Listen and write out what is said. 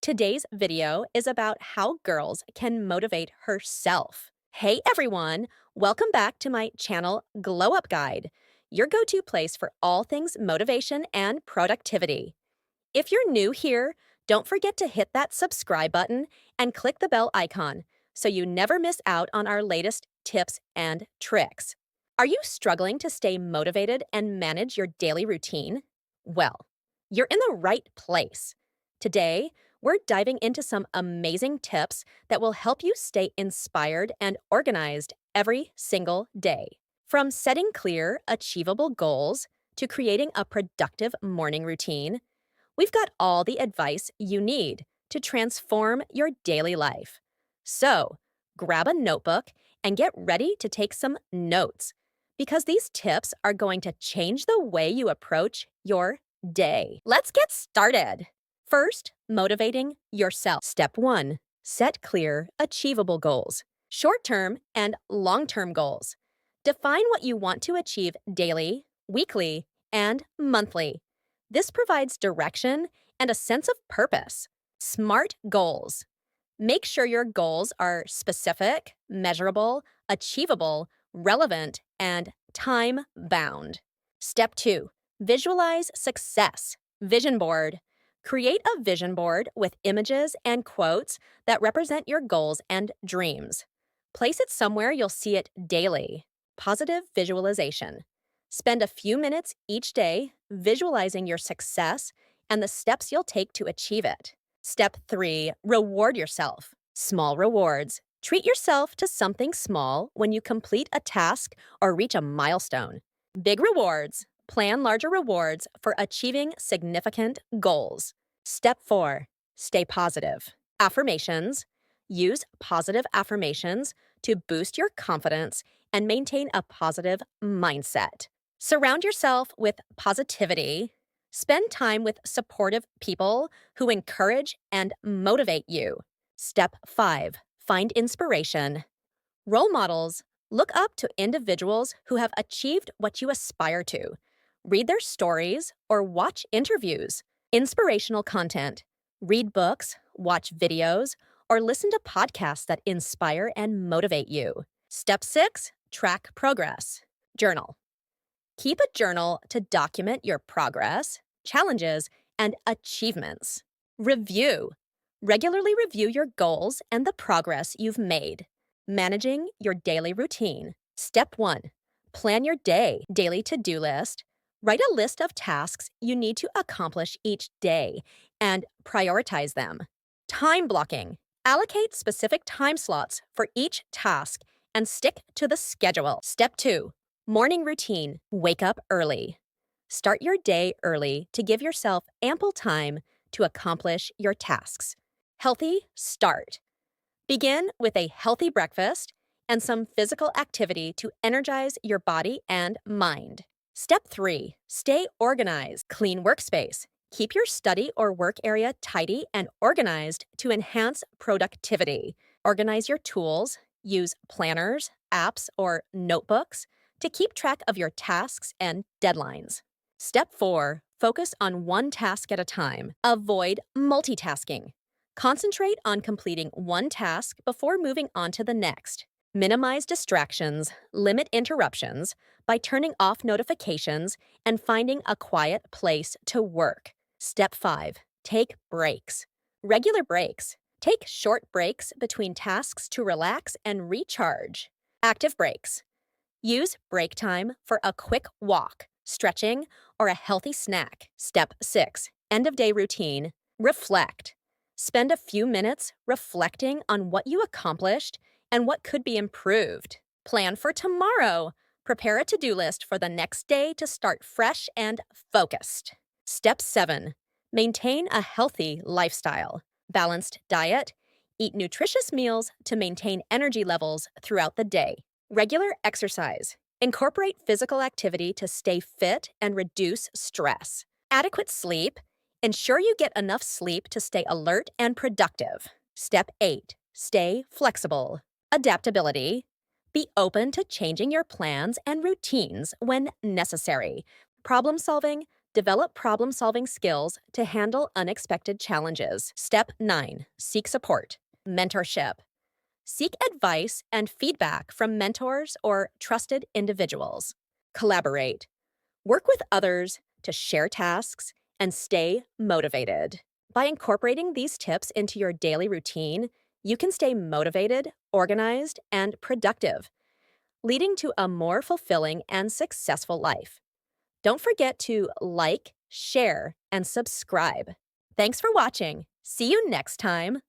Today's video is about how girls can motivate herself. Hey everyone, welcome back to my channel Glow Up Guide, your go-to place for all things motivation and productivity. If you're new here, don't forget to hit that subscribe button and click the bell icon so you never miss out on our latest tips and tricks. Are you struggling to stay motivated and manage your daily routine? Well, you're in the right place. Today, we're diving into some amazing tips that will help you stay inspired and organized every single day. From setting clear, achievable goals to creating a productive morning routine, we've got all the advice you need to transform your daily life. So, grab a notebook and get ready to take some notes because these tips are going to change the way you approach your day. Let's get started. First, motivating yourself. Step 1. Set clear, achievable goals. Short-term and long-term goals. Define what you want to achieve daily, weekly, and monthly. This provides direction and a sense of purpose. SMART goals. Make sure your goals are specific, measurable, achievable, relevant, and time-bound. Step 2. Visualize success. Vision board. Create a vision board with images and quotes that represent your goals and dreams. Place it somewhere you'll see it daily. Positive visualization. Spend a few minutes each day visualizing your success and the steps you'll take to achieve it. Step 3. Reward yourself. Small rewards. Treat yourself to something small when you complete a task or reach a milestone. Big rewards. Plan larger rewards for achieving significant goals. Step 4. Stay positive. Affirmations. Use positive affirmations to boost your confidence and maintain a positive mindset. Surround yourself with positivity. Spend time with supportive people who encourage and motivate you. Step 5. Find inspiration. Role models. Look up to individuals who have achieved what you aspire to. Read their stories or watch interviews. Inspirational content. Read books, watch videos, or listen to podcasts that inspire and motivate you. Step 6. Track progress. Journal. Keep a journal to document your progress, challenges, and achievements. Review. Regularly review your goals and the progress you've made. Managing your daily routine. Step 1. Plan your day. Daily to-do list. Write a list of tasks you need to accomplish each day and prioritize them. Time blocking. Allocate specific time slots for each task and stick to the schedule. Step 2. Morning routine. Wake up early. Start your day early to give yourself ample time to accomplish your tasks. Healthy start. Begin with a healthy breakfast and some physical activity to energize your body and mind. Step 3. Stay organized. Clean workspace. Keep your study or work area tidy and organized to enhance productivity. Organize your tools. Use planners, apps, or notebooks to keep track of your tasks and deadlines. Step 4. Focus on one task at a time. Avoid multitasking. Concentrate on completing one task before moving on to the next. Minimize distractions, limit interruptions by turning off notifications and finding a quiet place to work. Step 5. Take breaks. Regular breaks. Take short breaks between tasks to relax and recharge. Active breaks. Use break time for a quick walk, stretching, or a healthy snack. Step 6. End of day routine. Reflect. Spend a few minutes reflecting on what you accomplished and what could be improved. Plan for tomorrow. Prepare a to-do list for the next day to start fresh and focused. Step 7. Maintain a healthy lifestyle. Balanced diet. Eat nutritious meals to maintain energy levels throughout the day. Regular exercise. Incorporate physical activity to stay fit and reduce stress. Adequate sleep. Ensure you get enough sleep to stay alert and productive. Step 8. Stay flexible. Adaptability. Be open to changing your plans and routines when necessary. Problem solving, Develop problem solving skills to handle unexpected challenges. Step 9. Seek support. Mentorship. Seek advice and feedback from mentors or trusted individuals. Collaborate. Work with others to share tasks and stay motivated. By incorporating these tips into your daily routine, you can stay motivated, organized, and productive, leading to a more fulfilling and successful life. Don't forget to like, share, and subscribe. Thanks for watching. See you next time.